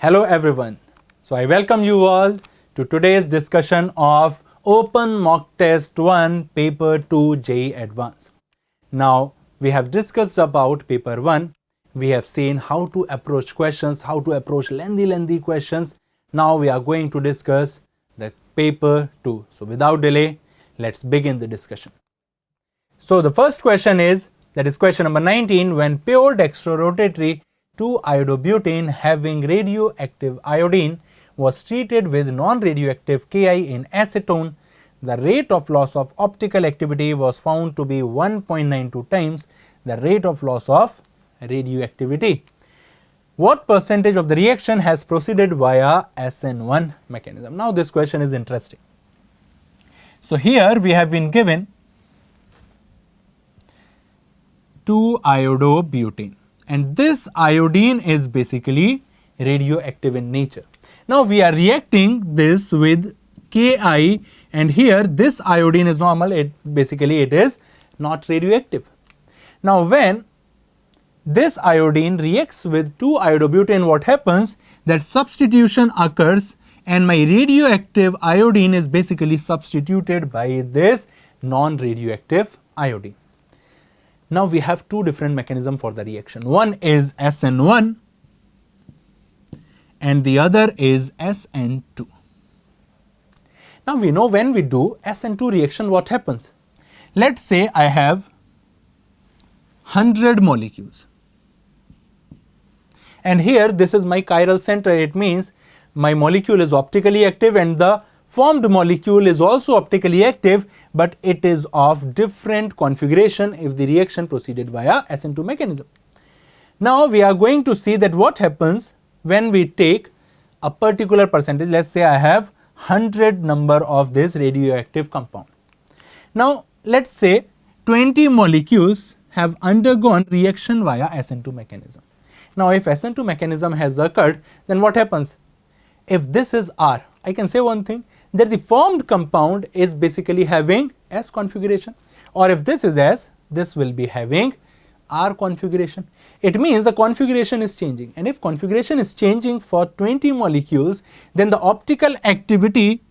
Hello everyone. So I welcome you all to today's discussion of Open Mock Test 1 Paper 2 JEE Advanced. Now we have discussed about paper 1. We have seen how to approach questions, how to approach lengthy questions. Now we are going to discuss the paper 2. So without delay, let's begin the discussion. So the first question is, that is question number 19, when pure dextrorotatory 2-iodobutane having radioactive iodine was treated with non-radioactive Ki in acetone, the rate of loss of optical activity was found to be 1.92 times the rate of loss of radioactivity. What percentage of the reaction has proceeded via SN1 mechanism? Now this question is interesting. So here we have been given 2-iodobutane, and this iodine is basically radioactive in nature. Now we are reacting this with Ki, and here this iodine is normal, it is not radioactive. Now when this iodine reacts with 2-iodobutane, what happens? That substitution occurs and my radioactive iodine is basically substituted by this non-radioactive iodine. Now we have two different mechanisms for the reaction. One is SN1 and the other is SN2. Now we know when we do SN2 reaction, what happens? Let's say I have 100 molecules. And here this is my chiral center. It means my molecule is optically active and the formed molecule is also optically active, but it is of different configuration if the reaction proceeded via SN2 mechanism. Now we are going to see that what happens when we take a particular percentage. Let's say I have 100 number of this radioactive compound. Now let's say 20 molecules have undergone reaction via SN2 mechanism. Now if SN2 mechanism has occurred, then what happens? If this is R, I can say one thing, that the formed compound is basically having S configuration, or if this is S, this will be having R configuration. It means the configuration is changing, and if configuration is changing for 20 molecules, then the optical activity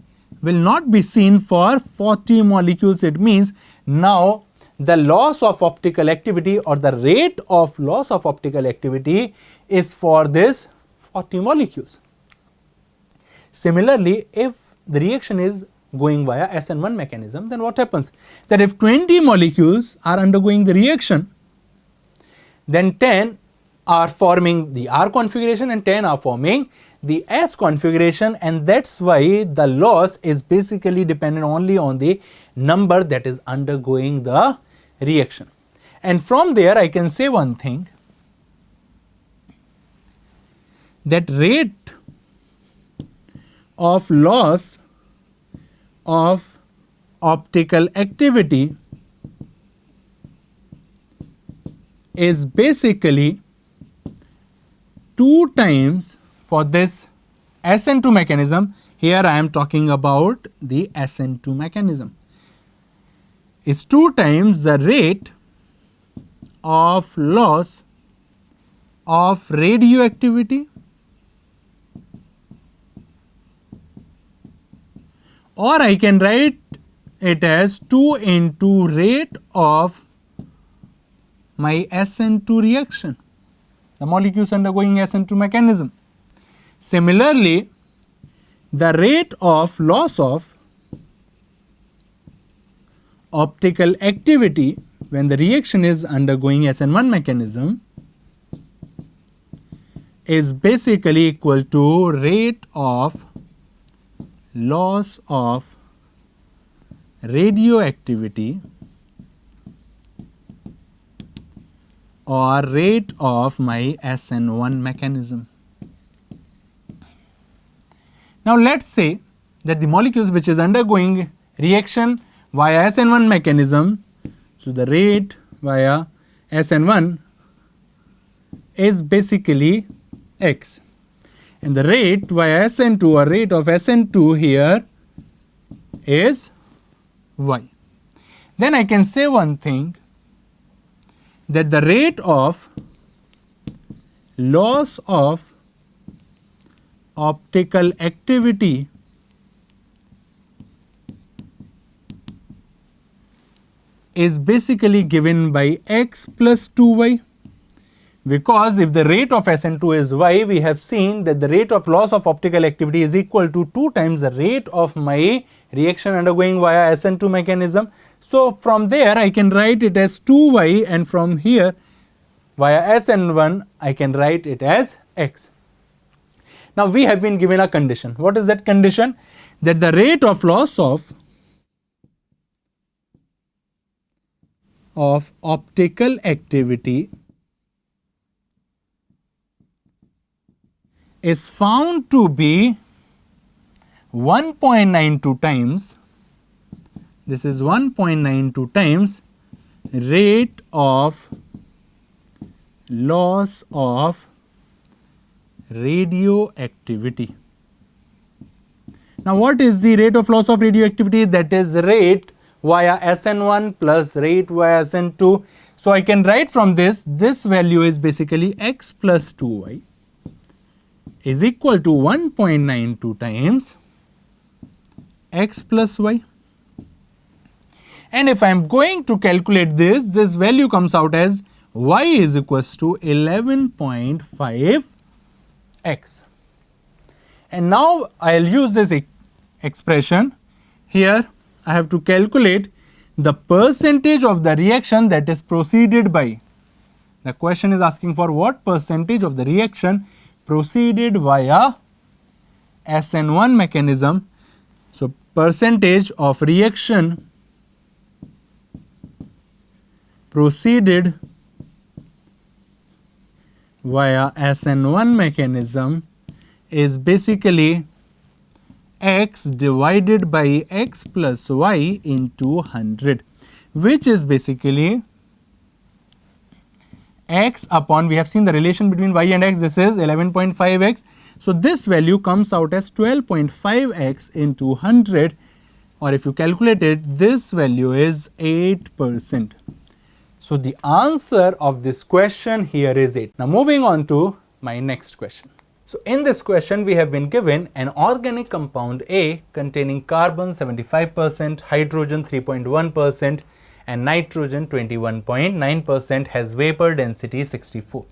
will not be seen for 40 molecules. It means now the loss of optical activity or the rate of loss of optical activity is for this 40 molecules. Similarly, if the reaction is going via SN1 mechanism, then what happens? That if 20 molecules are undergoing the reaction, then 10 are forming the R configuration and 10 are forming the S configuration, and that's why the loss is basically dependent only on the number that is undergoing the reaction. And from there I can say one thing, that rate of loss of optical activity is basically 2 times for this SN2 mechanism. Here I am talking about the SN2 mechanism. Is 2 times the rate of loss of radioactivity, or I can write it as 2 into rate of my SN2 reaction, the molecules undergoing SN2 mechanism. Similarly, the rate of loss of optical activity when the reaction is undergoing SN1 mechanism is basically equal to rate of loss of radioactivity or rate of my SN1 mechanism. Now let's say that the molecules which is undergoing reaction via SN1 mechanism, so the rate via SN1 is basically X, and the rate via SN2 or rate of SN2 here is Y. Then I can say one thing, that the rate of loss of optical activity is basically given by x plus 2y, because if the rate of SN2 is y, we have seen that the rate of loss of optical activity is equal to 2 times the rate of my reaction undergoing via SN2 mechanism. So from there I can write it as 2y, and from here via SN1 I can write it as x. Now we have been given a condition. What is that condition? That the rate of loss of optical activity is found to be 1.92 times, this is 1.92 times rate of loss of radioactivity. Now what is the rate of loss of radioactivity? That is rate via SN1 plus rate via SN2. So I can write from this value is basically x plus 2y is equal to 1.92 times x plus y. And if I am going to calculate this value comes out as y is equals to 11.5 x. And now I will use this expression. Here I have to calculate the percentage of the reaction that is proceeded by. The question is asking for what percentage of the reaction proceeded via SN1 mechanism. So percentage of reaction proceeded via SN1 mechanism is basically x divided by x plus y into 100, which is basically x upon, we have seen the relation between y and x, this is 11.5x. So this value comes out as 12.5x into 100, or if you calculate it, this value is 8%. So the answer of this question here is 8. Now moving on to my next question. So in this question we have been given an organic compound A containing carbon 75%, hydrogen 3.1% and nitrogen 21.9% has vapor density 64.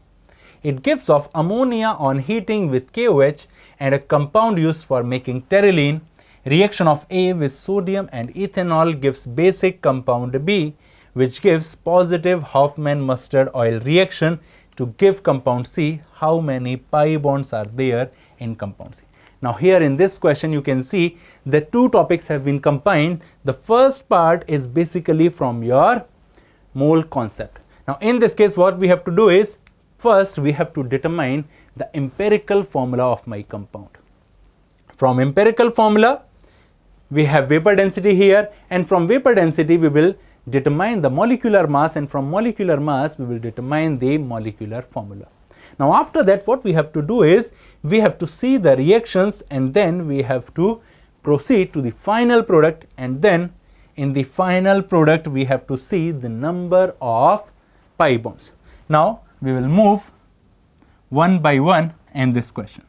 It gives off ammonia on heating with KOH and a compound used for making pterylene. Reaction of A with sodium and ethanol gives basic compound B, which gives positive Hofmann mustard oil reaction to give compound C. How many pi bonds are there in compound C? Now here in this question you can see the two topics have been combined. The first part is basically from your mole concept. Now in this case what we have to do is, first we have to determine the empirical formula of my compound. From empirical formula we have vapor density here, and from vapor density we will determine the molecular mass, and from molecular mass we will determine the molecular formula. Now after that what we have to do is we have to see the reactions, and then we have to proceed to the final product, and then in the final product we have to see the number of pi bonds. Now we will move one by one in this question.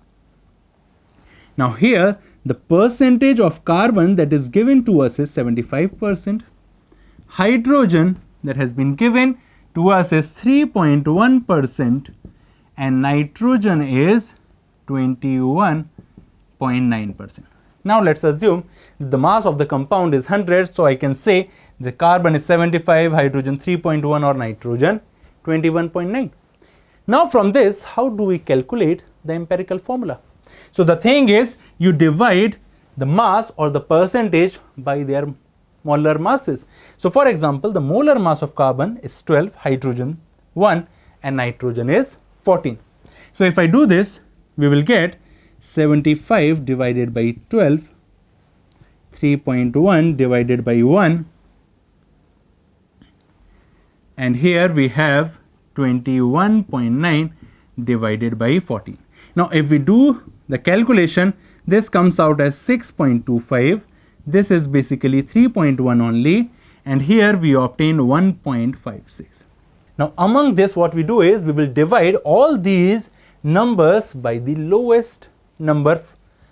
Now here the percentage of carbon that is given to us is 75%. Hydrogen that has been given to us is 3.1% and nitrogen is 21.9%. Now let's assume the mass of the compound is 100, so I can say the carbon is 75, hydrogen 3.1 or nitrogen 21.9. Now from this, how do we calculate the empirical formula? So the thing is, you divide the mass or the percentage by their molar masses. So for example, the molar mass of carbon is 12, hydrogen 1 and nitrogen is 14. So if I do this, we will get 75 divided by 12, 3.1 divided by 1, and here we have 21.9 divided by 14. Now if we do the calculation, this comes out as 6.25. This is basically 3.1 only, and here we obtain 1.56. Now among this what we do is we will divide all these numbers by the lowest number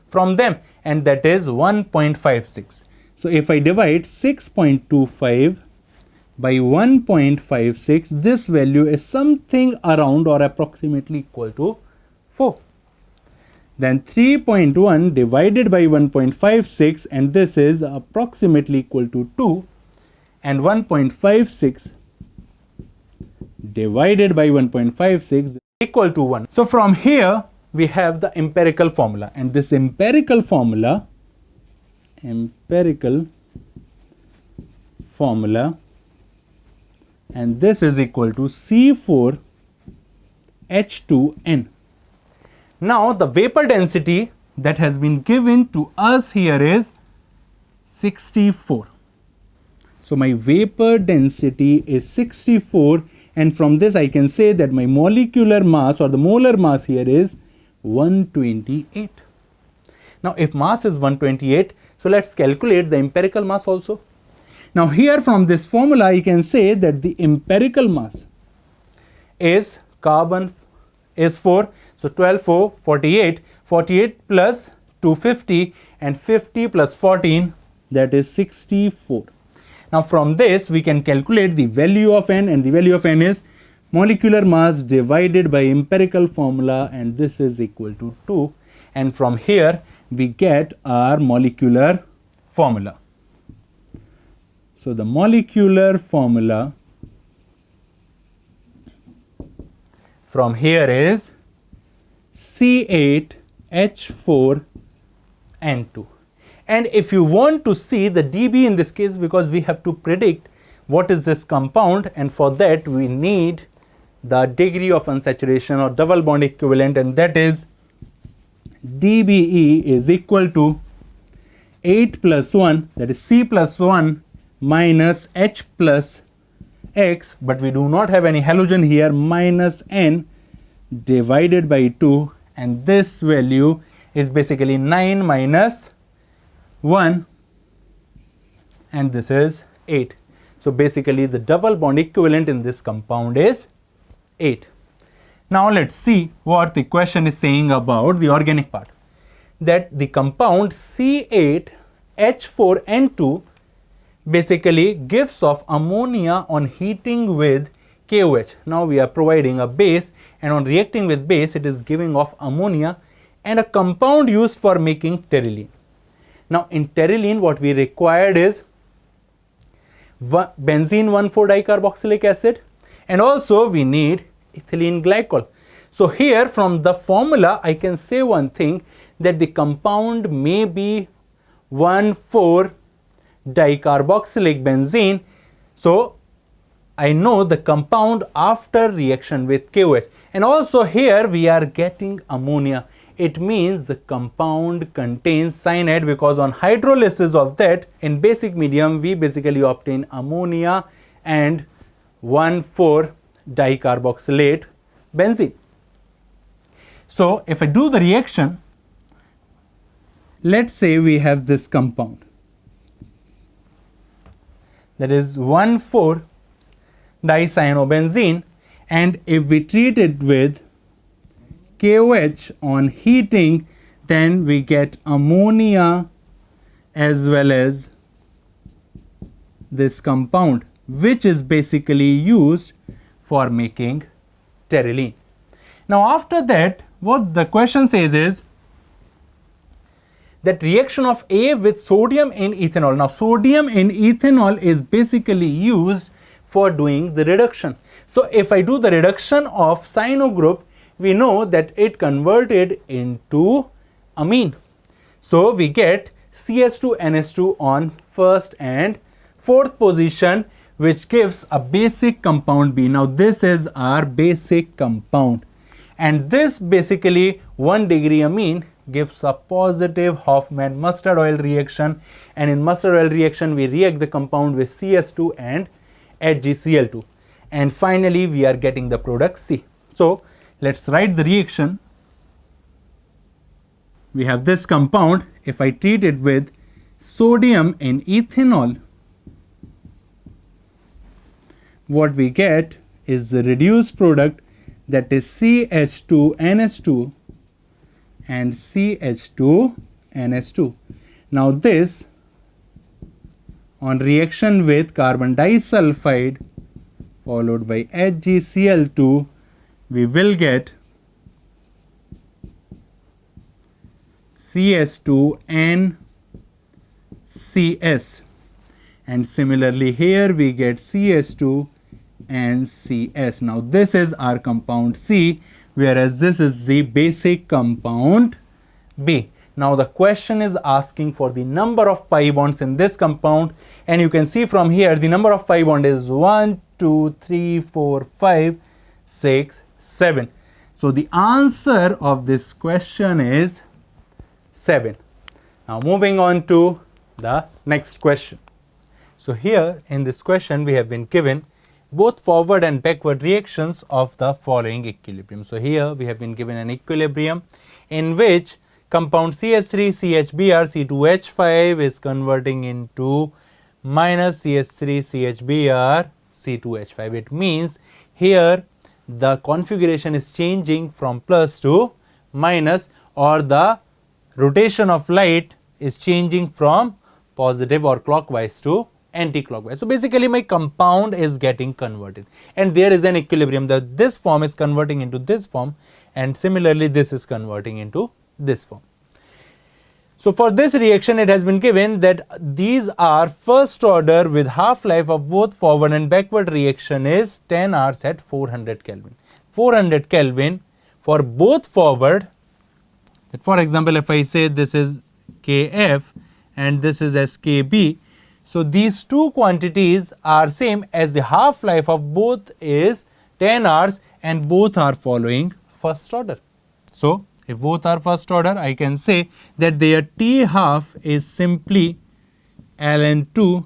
from them, and that is 1.56. So if I divide 6.25 by 1.56, this value is something around or approximately equal to 4. Then 3.1 divided by 1.56, and this is approximately equal to 2, and 1.56 divided by 1.56 equal to 1. So from here we have the empirical formula, and this empirical formula and this is equal to C4H2N. Now the vapor density that has been given to us here is 64. So my vapor density is 64, and from this I can say that my molecular mass or the molar mass here is 128. Now if mass is 128, so let's calculate the empirical mass also. Now here from this formula I can say that the empirical mass is carbon is 4, so 12, 4, 48, 48 plus 250, and 50 plus 14, that is 64. Now from this we can calculate the value of N, and the value of N is molecular mass divided by empirical formula, and this is equal to 2, and from here we get our molecular formula. So the molecular formula from here is C8H4N2. And if you want to see the dB in this case, because we have to predict what is this compound, and for that we need the degree of unsaturation or double bond equivalent, and that is dBe is equal to 8 plus 1, that is C plus 1 minus H plus X, but we do not have any halogen here, minus N divided by 2, and this value is basically 9 minus 1, and this is 8. So basically the double bond equivalent in this compound is 8. Now let's see what the question is saying about the organic part. That the compound C8H4N2 basically gives off ammonia on heating with KOH. Now we are providing a base, and on reacting with base it is giving off ammonia and a compound used for making pterylene. Now in pterylene what we required is benzene 1,4-dicarboxylic acid, and also we need ethylene glycol. So here from the formula I can say one thing, that the compound may be 1,4-dicarboxylic benzene. So I know the compound after reaction with KOH, and also here we are getting ammonia. It means the compound contains cyanide, because on hydrolysis of that in basic medium we basically obtain ammonia and 1,4-dicarboxylate benzene. So if I do the reaction, let's say we have this compound, that is 1,4-dicyanobenzene, and if we treat it with KOH on heating, then we get ammonia as well as this compound, which is basically used for making pterylene. Now after that, what the question says is that reaction of A with sodium in ethanol. Now sodium in ethanol is basically used for doing the reduction. So if I do the reduction of cyano group, we know that it converted into amine. So we get CS2NH2 on first and fourth position, which gives a basic compound B. Now this is our basic compound, and this basically 1 degree amine gives a positive Hofmann mustard oil reaction, and in mustard oil reaction we react the compound with CS2 and HgCl2, and finally we are getting the product C. So let's write the reaction. We have this compound. If I treat it with sodium in ethanol, what we get is the reduced product, that is CH2NH2, and CH2NH2. Now this on reaction with carbon disulfide followed by HgCl2, we will get CS2NCS, and similarly here we get CS2NCS. Now this is our compound C, whereas this is the basic compound B. Now the question is asking for the number of pi bonds in this compound, and you can see from here the number of pi bond is 1, 2, 3, 4, 5, 6, 7. So the answer of this question is 7. Now moving on to the next question. So here in this question we have been given both forward and backward reactions of the following equilibrium. So here we have been given an equilibrium in which compound CH3CHBr C2H5 is converting into minus CH3CHBr C2H5. It means here the configuration is changing from plus to minus, or the rotation of light is changing from positive or clockwise to anti-clockwise. So basically my compound is getting converted, and there is an equilibrium that this form is converting into this form, and similarly this is converting into this form. So for this reaction it has been given that these are first order with half-life of both forward and backward reaction is 10 hours at 400 Kelvin. 400 Kelvin for both forward, that for example if I say this is Kf and this is SKB, so these two quantities are same as the half-life of both is 10 hours and both are following first order. So if both are first order, I can say that their T half is simply ln2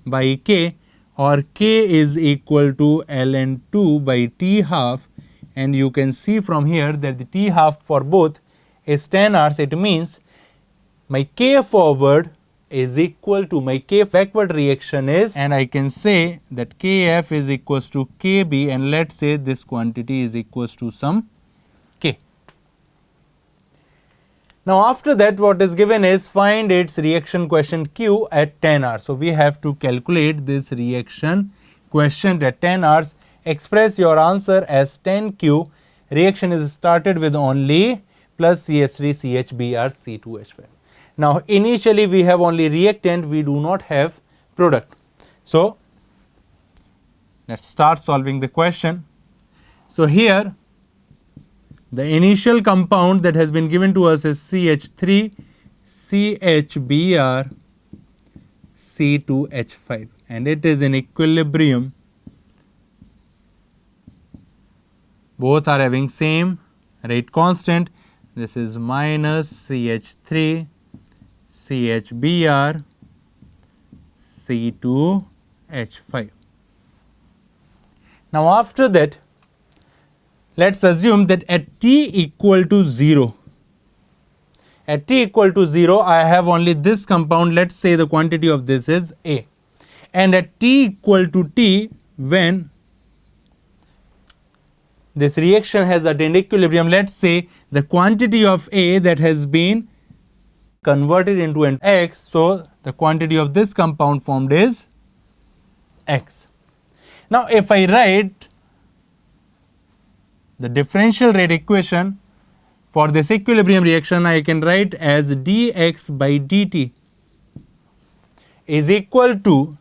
by K, or K is equal to ln2 by T half, and you can see from here that the T half for both is 10 hours. It means my K forward is equal to my K backward reaction is, and I can say that Kf is equals to Kb, and let's say this quantity is equals to some K. Now after that what is given is find its reaction quotient Q at 10 hours. So we have to calculate this reaction quotient at 10 hours. Express your answer as 10Q. Reaction is started with only plus CH3CHBr C2H5. Now initially we have only reactant, we do not have product. So let's start solving the question. So here the initial compound that has been given to us is CH3 CHBr C2H5, and it is in equilibrium. Both are having same rate constant. This is minus CH3 CHBr C2H5. Now after that, let's assume that at T equal to 0, at T equal to 0, I have only this compound. Let's say the quantity of this is A, and at T equal to T, when this reaction has attained equilibrium, let's say the quantity of A that has been converted into an X, so the quantity of this compound formed is X. Now if I write the differential rate equation for this equilibrium reaction, I can write as dx by dt is equal to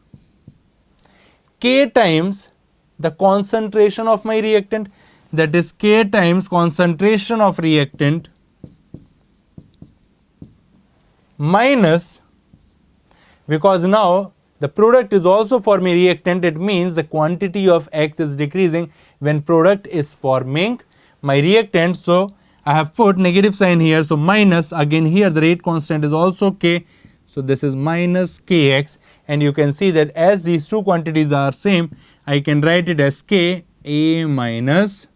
K times the concentration of my reactant, that is K times concentration of reactant minus, because now the product is also forming reactant, it means the quantity of X is decreasing when product is forming my reactant. So I have put negative sign here, so minus, again here the rate constant is also K, so this is minus Kx, and you can see that as these two quantities are same, I can write it as K A minus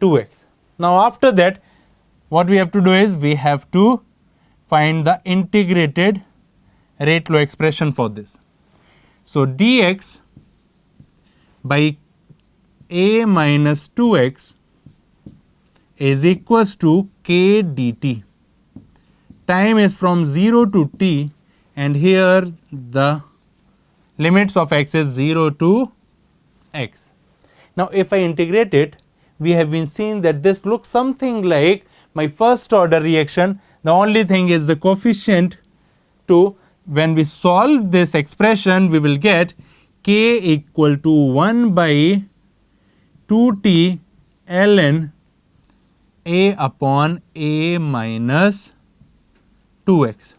2x. Now after that what we have to do is we have to find the integrated rate law expression for this. So dx by A minus 2x is equals to k dt. Time is from 0 to t, and here the limits of x is 0 to x. Now if I integrate it, we have been seeing that this looks something like my first order reaction. The only thing is the coefficient to, when we solve this expression, we will get k equal to 1 by 2t ln a upon a minus 2x.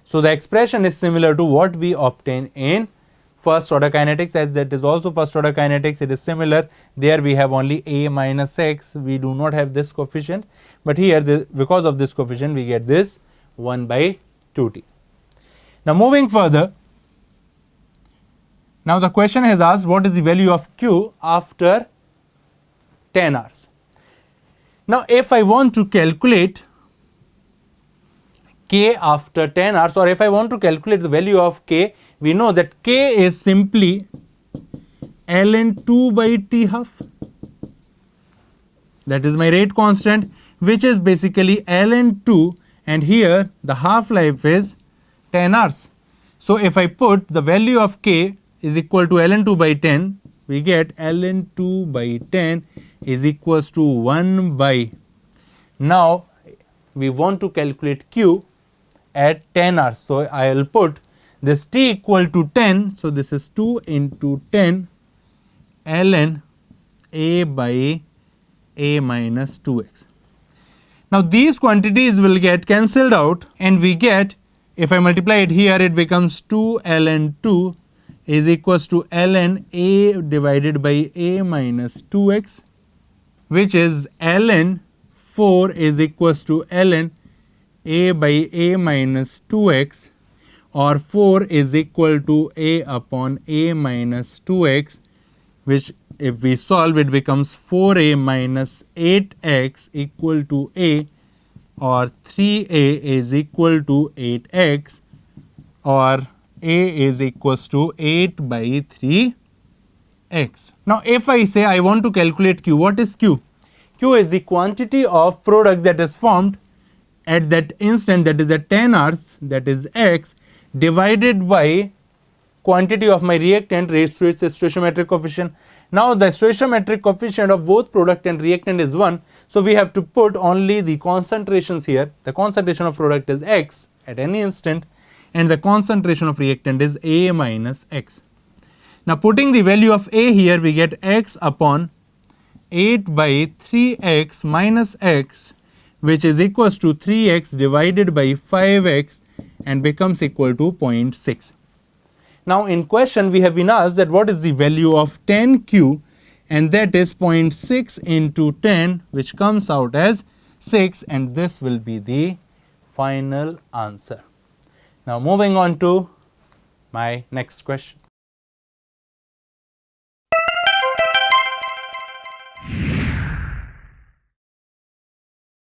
So the expression is similar to what we obtain in first order kinetics, as that is also first order kinetics. It is similar. There we have only a minus x. We do not have this coefficient, but here because of this coefficient we get this 1 by 2t. Now moving further, now the question has asked what is the value of q after 10 hours. Now if I want to calculate k after 10 hours, or if I want to calculate the value of k, we know that k is simply ln 2 by t half. That is my rate constant, which is basically ln 2, and here the half life is 10 hours. So if I put the value of k is equal to ln 2 by 10, we get ln 2 by 10 is equals to 1 by. Now we want to calculate q at 10 hours. So I will put this t equal to 10. So this is 2 into 10 ln a by a minus 2x. Now these quantities will get cancelled out, and we get, if I multiply it here, it becomes 2 ln 2 is equals to ln a divided by a minus 2x, which is ln 4 is equals to ln a by a minus 2x, or 4 is equal to a upon a minus 2x, which if we solve it becomes 4a minus 8x equal to a, or 3a is equal to 8x, or a is equals to 8 by 3x. Now if I say I want to calculate q, what is q? Q is the quantity of product that is formed at that instant, that is at 10 hours, that is x, divided by quantity of my reactant raised to its stoichiometric coefficient. Now the stoichiometric coefficient of both product and reactant is 1, so we have to put only the concentrations here. The concentration of product is x at any instant, and the concentration of reactant is a minus x. Now putting the value of a here, we get x upon 8 by 3x minus x, which is equals to 3x divided by 5x, and becomes equal to 0.6. Now in question we have been asked that what is the value of 10q, and that is 0.6 into 10, which comes out as 6, and this will be the final answer. Now moving on to my next question.